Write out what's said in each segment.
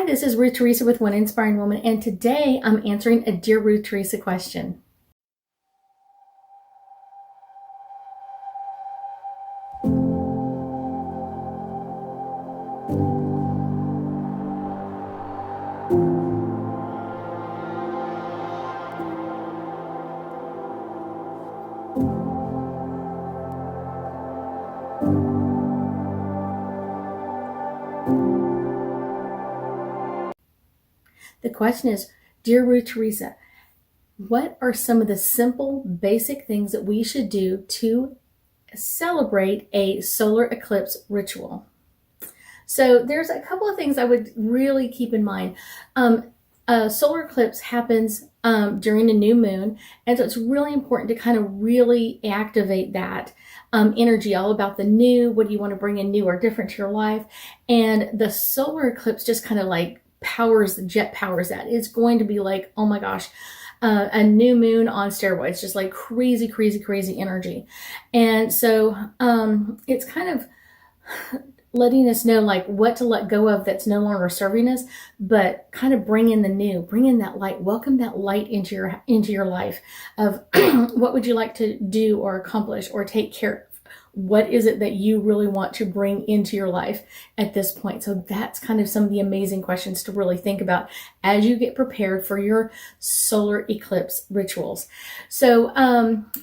Hi, this is Ruth Theresa with One Inspiring Woman, and today I'm answering a Dear Ruth Theresa question. The question is, Dear Ruth Theresa, what are some of the simple, basic things that we should do to celebrate a solar eclipse ritual? So there's a couple of things I would really keep in mind. A solar eclipse happens during a new moon, and so it's really important to kind of really activate that energy, all about the new. What do you want to bring in new or different to your life? And the solar eclipse just kind of like jet powers that. It's going to be like, oh my gosh, a new moon on steroids, just like crazy, crazy, crazy energy. And so it's kind of letting us know like what to let go of that's no longer serving us, but kind of bring in the new, bring in that light, welcome that light into your life of what would you like to do or accomplish or take care of. What is it that you really want to bring into your life at this point? So that's kind of some of the amazing questions to really think about as you get prepared for your solar eclipse rituals. So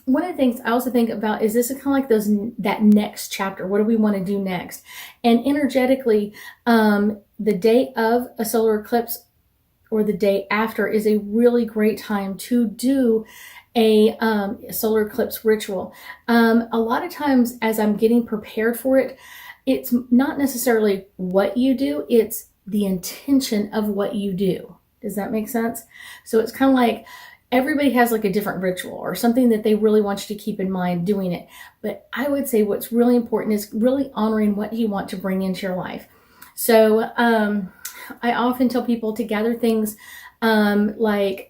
one of the things I also think about is this is kind of like that next chapter. What do we want to do next? And energetically, the day of a solar eclipse or the day after is a really great time to do a solar eclipse ritual. A lot of times as I'm getting prepared for it, it's not necessarily what you do, it's the intention of what you do. Does that make sense? So it's kind of like everybody has like a different ritual or something that they really want you to keep in mind doing it. But I would say what's really important is really honoring what you want to bring into your life. So I often tell people to gather things like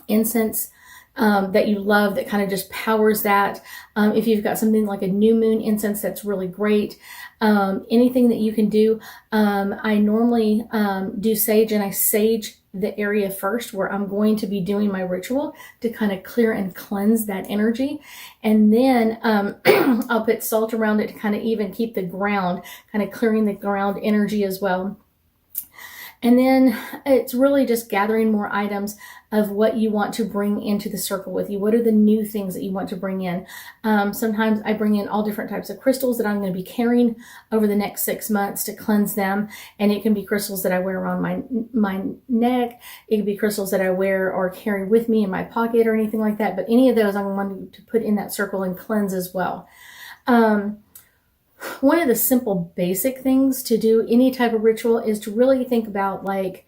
incense that you love that kind of just powers that. If you've got something like a new moon incense, that's really great. Anything that you can do. I normally do sage, and I sage the area first where I'm going to be doing my ritual to kind of clear and cleanse that energy. And then I'll put salt around it to kind of even keep the ground, kind of clearing the ground energy as well. And then it's really just gathering more items of what you want to bring into the circle with you. What are the new things that you want to bring in? Sometimes I bring in all different types of crystals that I'm going to be carrying over the next 6 months to cleanse them. And it can be crystals that I wear around my neck. It can be crystals that I wear or carry with me in my pocket or anything like that. But any of those I'm wanting to put in that circle and cleanse as well. One of the simple basic things to do any type of ritual is to really think about like,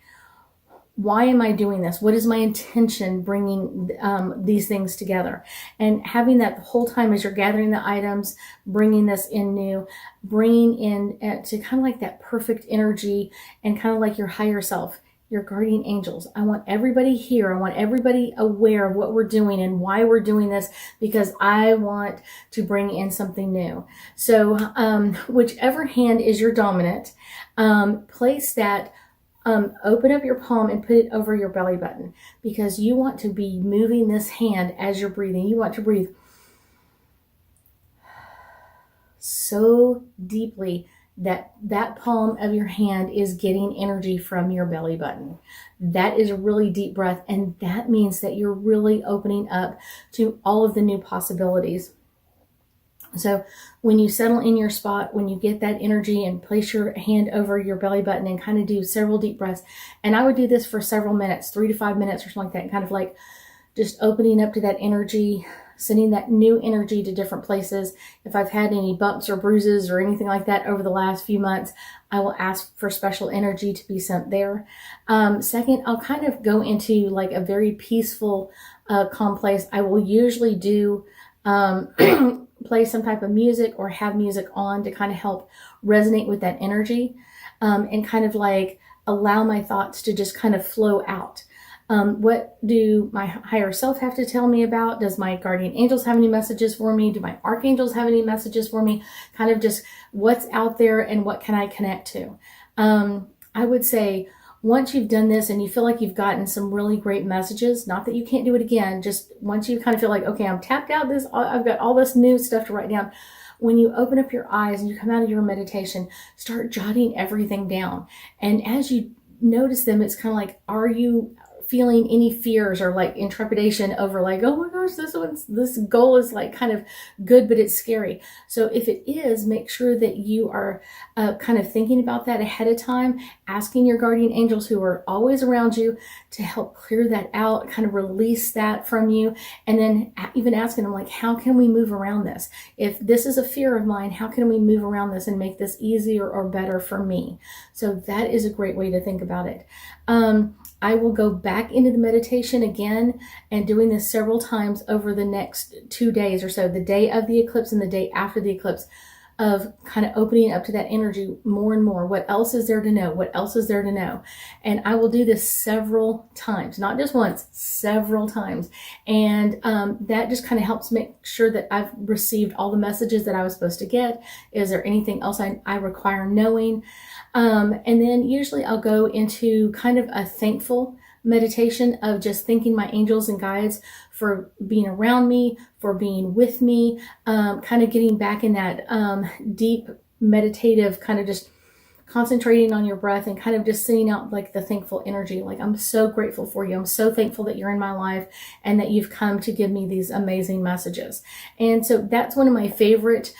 why am I doing this? What is my intention bringing these things together? And having that the whole time as you're gathering the items, bringing this in new, bringing in to kind of like that perfect energy and kind of like your higher self, your guardian angels. I want everybody here. I want everybody aware of what we're doing and why we're doing this, because I want to bring in something new. So whichever hand is your dominant, place that, open up your palm and put it over your belly button, because you want to be moving this hand as you're breathing. You want to breathe so deeply that palm of your hand is getting energy from your belly button. That is a really deep breath, and that means that you're really opening up to all of the new possibilities. So when you settle in your spot, when you get that energy and place your hand over your belly button and kind of do several deep breaths, and I would do this for several minutes, 3 to 5 minutes or something like that, and kind of like just opening up to that energy, sending that new energy to different places. If I've had any bumps or bruises or anything like that over the last few months, I will ask for special energy to be sent there. Second, I'll kind of go into like a very peaceful, calm place. I will usually do play some type of music or have music on to kind of help resonate with that energy, and kind of like allow my thoughts to just kind of flow out. What do my higher self have to tell me about? Does my guardian angels have any messages for me? Do my archangels have any messages for me? Kind of just what's out there and what can I connect to? I would say once you've done this and you feel like you've gotten some really great messages, not that you can't do it again, just once you kind of feel like, okay, I'm tapped out this, I've got all this new stuff to write down. When you open up your eyes and you come out of your meditation, start jotting everything down. And as you notice them, it's kind of like, are you feeling any fears or like intrepidation over like, oh my gosh, this goal is like kind of good, but it's scary. So if it is, make sure that you are kind of thinking about that ahead of time, asking your guardian angels who are always around you to help clear that out, kind of release that from you. And then even asking them like, how can we move around this? If this is a fear of mine, how can we move around this and make this easier or better for me? So that is a great way to think about it. I will go back into the meditation again and doing this several times over the next 2 days or so, the day of the eclipse and the day after the eclipse, of kind of opening up to that energy more and more. What else is there to know? What else is there to know? And I will do this several times, not just once, several times. And that just kind of helps make sure that I've received all the messages that I was supposed to get. Is there anything else I require knowing? And then usually I'll go into kind of a thankful meditation of just thanking my angels and guides for being around me, for being with me, kind of getting back in that deep meditative kind of just concentrating on your breath and kind of just sending out like the thankful energy. Like, I'm so grateful for you. I'm so thankful that you're in my life and that you've come to give me these amazing messages. And so that's one of my favorite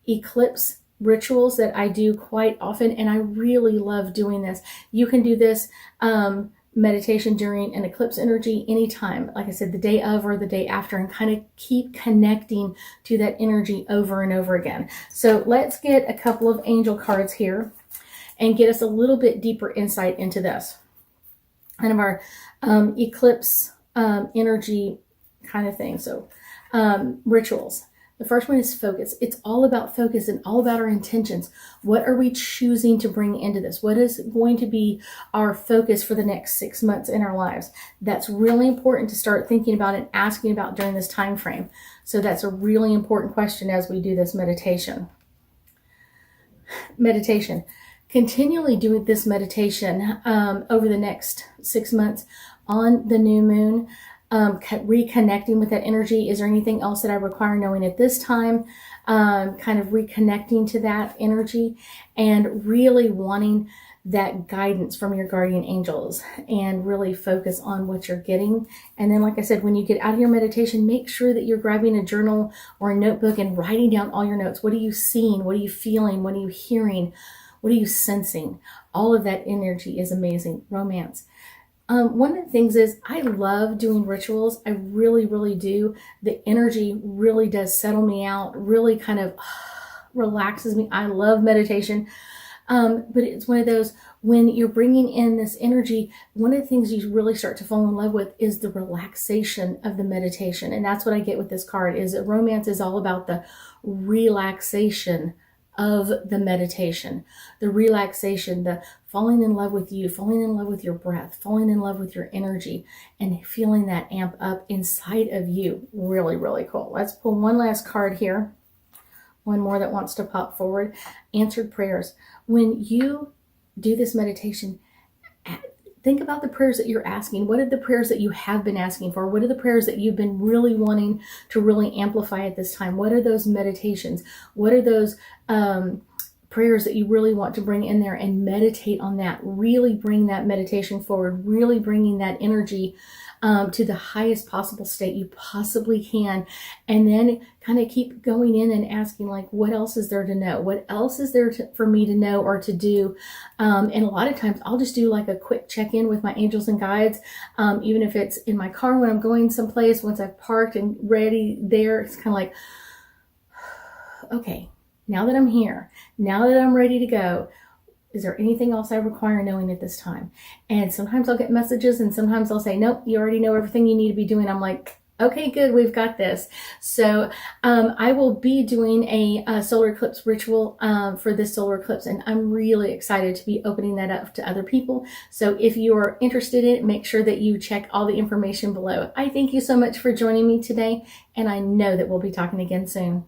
eclipse rituals that I do quite often. And I really love doing this. You can do this meditation during an eclipse energy anytime, like I said, the day of or the day after, and kind of keep connecting to that energy over and over again. So let's get a couple of angel cards here and get us a little bit deeper insight into this kind of our eclipse energy kind of thing. So rituals. The first one is focus. It's all about focus and all about our intentions. What are we choosing to bring into this? What is going to be our focus for the next 6 months in our lives? That's really important to start thinking about and asking about during this time frame. So that's a really important question as we do this meditation. Meditation. Continually doing this meditation over the next 6 months on the new moon. Reconnecting with that energy. Is there anything else that I require knowing at this time? Kind of reconnecting to that energy and really wanting that guidance from your guardian angels and really focus on what you're getting. And then, like I said, when you get out of your meditation, make sure that you're grabbing a journal or a notebook and writing down all your notes. What are you seeing? What are you feeling? What are you hearing? What are you sensing? All of that energy is amazing. Romance. One of the things is I love doing rituals. I really, really do. The energy really does settle me out, really kind of relaxes me. I love meditation. But it's one of those, when you're bringing in this energy, one of the things you really start to fall in love with is the relaxation of the meditation. And that's what I get with this card, is that romance is all about the relaxation of the meditation, the relaxation, the falling in love with you, falling in love with your breath, falling in love with your energy, and feeling that amp up inside of you. Really, really cool. Let's pull one last card here. One more that wants to pop forward. Answered prayers. When you do this meditation, think about the prayers that you're asking. What are the prayers that you have been asking for? What are the prayers that you've been really wanting to really amplify at this time? What are those meditations? What are those prayers that you really want to bring in there and meditate on that? Really bring that meditation forward, really bringing that energy to the highest possible state you possibly can. And then kind of keep going in and asking, like, what else is there to know? What else is there for me to know or to do? And a lot of times I'll just do like a quick check-in with my angels and guides. Even if it's in my car when I'm going someplace, once I've parked and ready there, it's kind of like, okay, now that I'm here, now that I'm ready to go, is there anything else I require knowing at this time? And sometimes I'll get messages and sometimes I'll say, nope, you already know everything you need to be doing. I'm like, okay, good, we've got this. So I will be doing a solar eclipse ritual for this solar eclipse, and I'm really excited to be opening that up to other people. So if you're interested in it, make sure that you check all the information below. I thank you so much for joining me today, and I know that we'll be talking again soon.